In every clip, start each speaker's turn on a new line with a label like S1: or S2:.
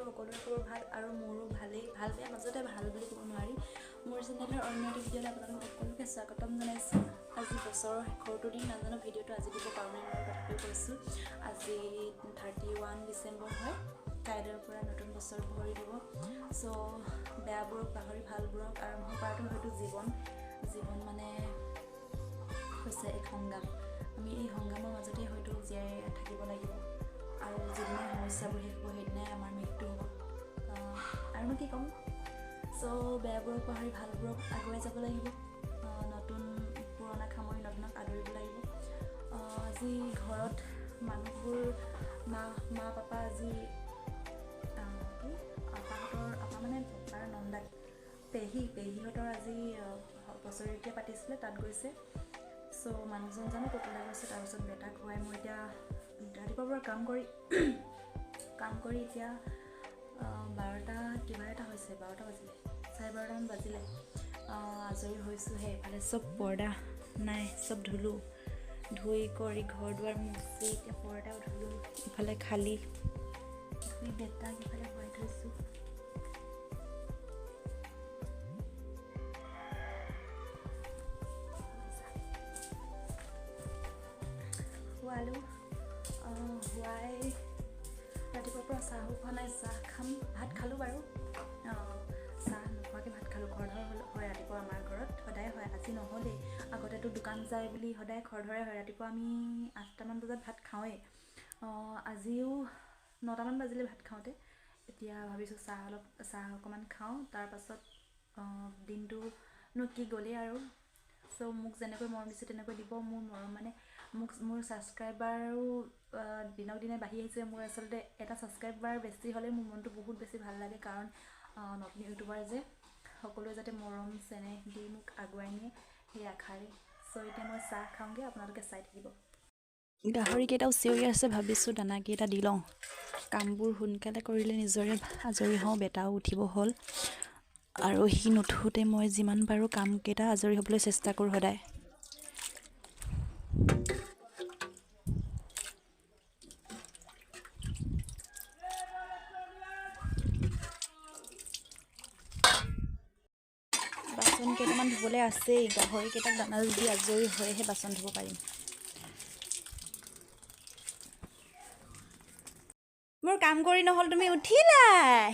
S1: সকলোৰে খবৰ ভাল আৰু মোৰো ভালেই ভাল বেয়া মাজতে ভাল বুলি ক'ব নোৱাৰি মোৰ চেনেলৰ অন্য এটা ভিডিঅ'লৈ আপোনালোক সকলোকে স্বাগতম জনাইছোঁ আজি বছৰৰ শেষৰটো দিন নাজানো ভিডিঅ'টো আজি দিব পাৰোঁ নে নোৱাৰোঁ তথাপিও কৈছোঁ আজি 31 ডিচেম্বৰ হয় কাইলৈৰ পৰা নতুন বছৰ ভৰি দিব চ' বেয়াবোৰক পাহৰি ভালবোৰক আৰম্ভ কৰাটো হয়তো জীৱন মানে হৈছে এক সংগ্ৰাম আমি এই সংগ্ৰামৰ মাজতে হয়তো জীয়াই থাকিব লাগিব আৰু যিদিনাই সমস্যাবোৰ শেষ হ'ব সেইদিনাই আমাৰ মৃত্যু হ'ব আৰুনো কি ক'ম চ' বেয়াবোৰক পাহৰি ভালবোৰক আগুৱাই যাব লাগিব নতুন পুৰণা সামৰি নতুনক আদৰিব লাগিব আজি ঘৰত মানুহবোৰ মা পাপা আজি আপা মানে পাপাৰ নন্দাক পেহীহঁতৰ আজি বছৰেকীয়া পাতিছিলে তাত গৈছে চ' মানুহজন জানো ক'তলৈ গৈছে তাৰপিছত বেটাক খুৱাই মই এতিয়া ৰাতিপুৱাৰ পৰা কাম কৰি এতিয়া 12টা কিবা এটা হৈছে 12টা বাজিলে 12:30মান বাজিলে আজৰি হৈছোঁহে এফালে চব পৰ্দা নাই চব ধুই কৰি ঘৰ দুৱাৰ মুচি এতিয়া পৰ্দাও ধুলোঁ ইফালে খালী ধুই বেটাক ইফালে শুৱাই থৈছোঁ শুৱাই ৰাতিপুৱাৰ পৰা চাহো খোৱা নাই চাহ খাম ভাত খালোঁ বাৰু চাহ নোখোৱাকৈ ভাত খালোঁ খৰধৰ হয় ৰাতিপুৱা আমাৰ ঘৰত সদায় হয় আজি নহ'লেই আগতেতো দোকান যায় বুলি সদায় খৰধৰে হয় ৰাতিপুৱা আমি 8টামান বজাত ভাত খাওঁৱেই আজিও 9টামান বাজিলে ভাত খাওঁতে এতিয়া ভাবিছোঁ চাহ অকণমান খাওঁ তাৰপাছত দিনটোনো কি গ'লেই আৰু চ' মোক যেনেকৈ মৰম দিছে তেনেকৈ দিব মোৰ মৰম মানে মোৰ ছাবস্ক্ৰাইবাৰো দিনক দিনে বাঢ়ি আহিছে মোৰ আচলতে এটা ছাবস্ক্ৰাইবাৰ বেছি হ'লে মোৰ মনটো বহুত বেছি ভাল লাগে কাৰণ নতুন ইউটিউবাৰ যে সকলোৱে যাতে মৰম চেনেহ দি মোক আগুৱাই নিয়ে সেই আশাৰে চ' এতিয়া মই চাহ খাওঁগৈ আপোনালোকে চাই থাকিব গাহৰিকেইটাও চিঞৰি আছে ভাবিছোঁ দানাকেইটা দি লওঁ কামবোৰ সোনকালে কৰিলে নিজৰে আজৰি হওঁ বেটাও উঠিব হ'ল আৰু সি নুঠোঁতে মই যিমান পাৰোঁ কামকেইটা আজৰি হ'বলৈ চেষ্টা কৰোঁ সদায় বাচন কেইটামান ধুবলৈ আছেই গাহৰিকেইটাক দানা দি আজৰি হৈহে বাচন ধুব পাৰিম মোৰ কাম কৰি নহ'ল তুমি উঠিলাই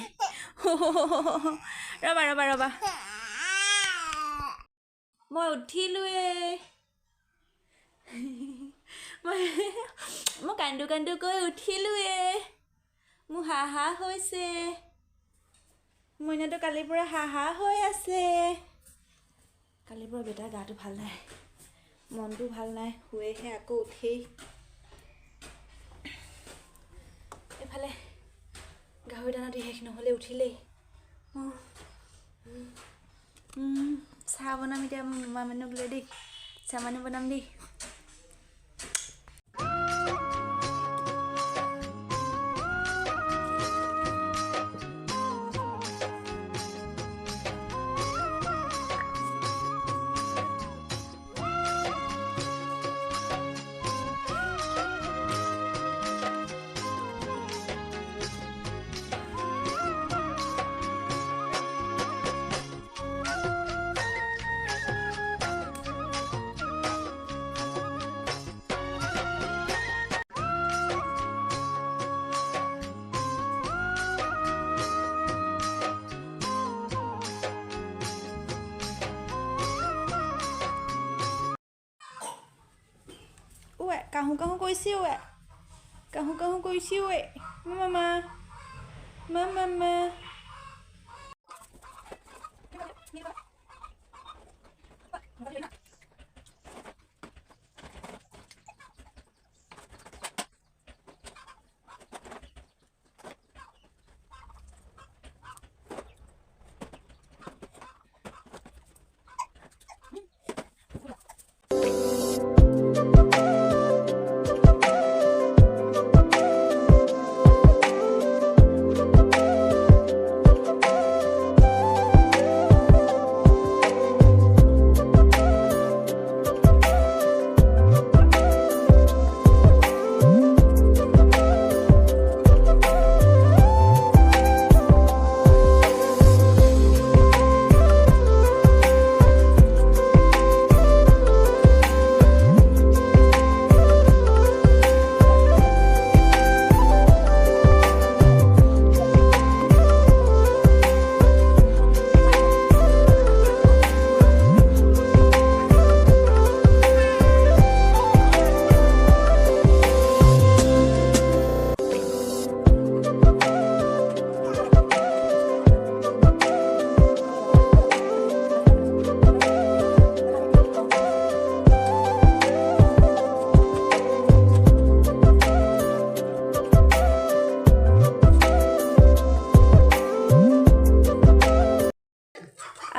S1: ৰবা মই উঠিলোৱে মই কান্দো কৈ উঠিলোৱে মোৰ হাহা হৈছে মইনাটো কালিৰ পৰা হাহা হৈ আছে কালিৰ পৰা বেটাৰ গাটো ভাল নাই মনটো ভাল নাই শুৱেহে আকৌ উঠেই এফালে গাহৰি দানা দি শেষ নহ'লে উঠিলেই চাহ বনাম এতিয়া মানুহক লৈ দেই চাহ মানুহ বনাম দেই কাহু কৰিছে কাহু কৰিছে মামা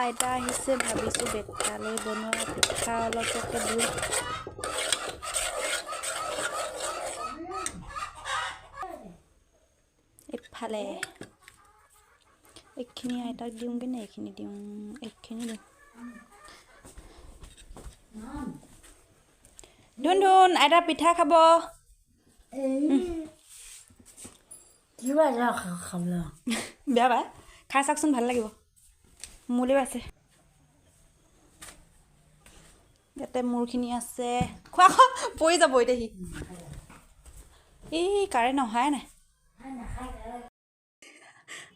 S1: আইতা আহিছে ভাবিছোঁ বেটালৈ বনোৱা পিঠা অলপকে দিওঁ এফালে এইখিনি আইতাক দিওঁগৈ নে এইখিনি দিওঁ এইখিনি দিওঁ ধুন ধুন আইতা পিঠা খাব বেয়া পায় খাই চাওকচোন ভাল লাগিব মোলৈও আছে ইয়াতে মোৰখিনি আছে খোৱা খোৱা পৰি যাব এতিয়া সি এই কাৰেণ্ট অহাই নাই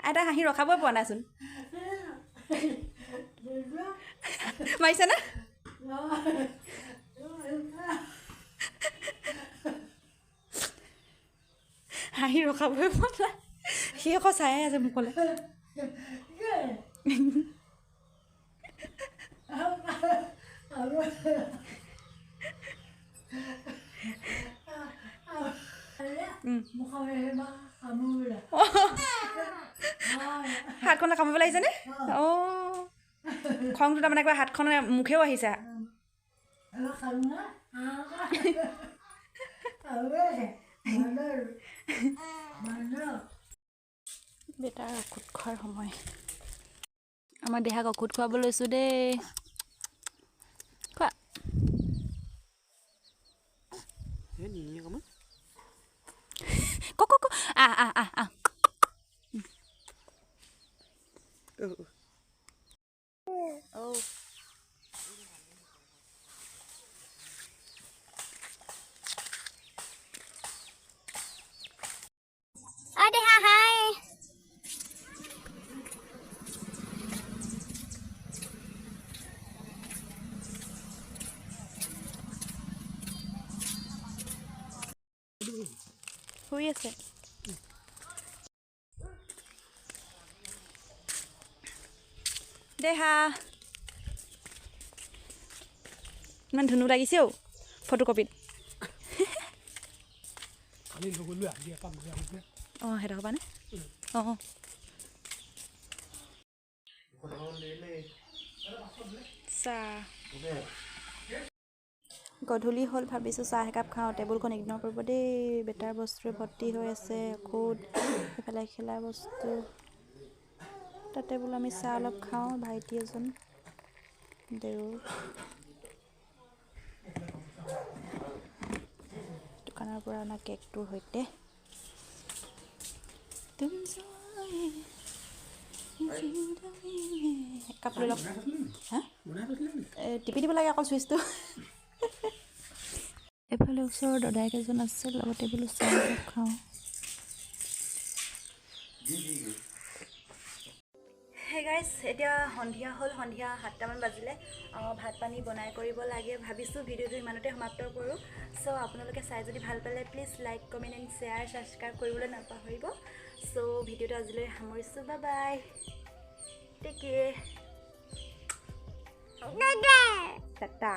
S1: আইতা হাঁহি ৰখাবই পোৱা নাইচোন মাৰিছে নে হাঁহি ৰখাবই পোৱা নাই সি আকৌ চায়ে আছে মোকলৈ হাতখনে কামিব লাগিছেনে অঁ খংটো তাৰমানে কিবা হাতখনে মুখেও আহিছে বেটাৰ ঔষধ খোৱাৰ সময় আমাৰ দেহাক ঔষধ খুৱাব লৈছোঁ দেই খোৱা ক আহ আহ আহ আহ শুই আছে দেহা ইমান ধুনু লাগিছে অ' ফটো কপিত অঁ সেইটো হ'বানে অঁ চাহ গধূলি হ'ল ভাবিছোঁ চাহ একাপ খাওঁ টেবুলখন ইগন'ৰ কৰিব দেই বেটাৰ বস্তুৰে ভৰ্তি হৈ আছে ঔষধ এইফালে খেলা বস্তু তাতে বোলো আমি চাহ অলপ খাওঁ ভাইটি এজন দেউ দোকানৰ পৰা অনা কেকটোৰ সৈতে একাপ লৈ লওক হা টিপি দিব লাগে অকল চুইচটো এইফালে ওচৰৰ দদায়েক এজন আছে লগতে বোলো চাহ একাপ খাওঁ হে গাইজ এতিয়া সন্ধিয়া হ'ল সন্ধিয়া 7টামান বাজিলে ভাত পানী বনাই কৰিব লাগে ভাবিছোঁ ভিডিঅ'টো ইমানতে সমাপ্ত কৰোঁ চ' আপোনালোকে চাই যদি ভাল পালে please like comment and share subscribe কৰিবলৈ নাপাহৰিব চ' ভিডিঅ'টো আজিলৈ সামৰিছোঁ bye bye take care Tata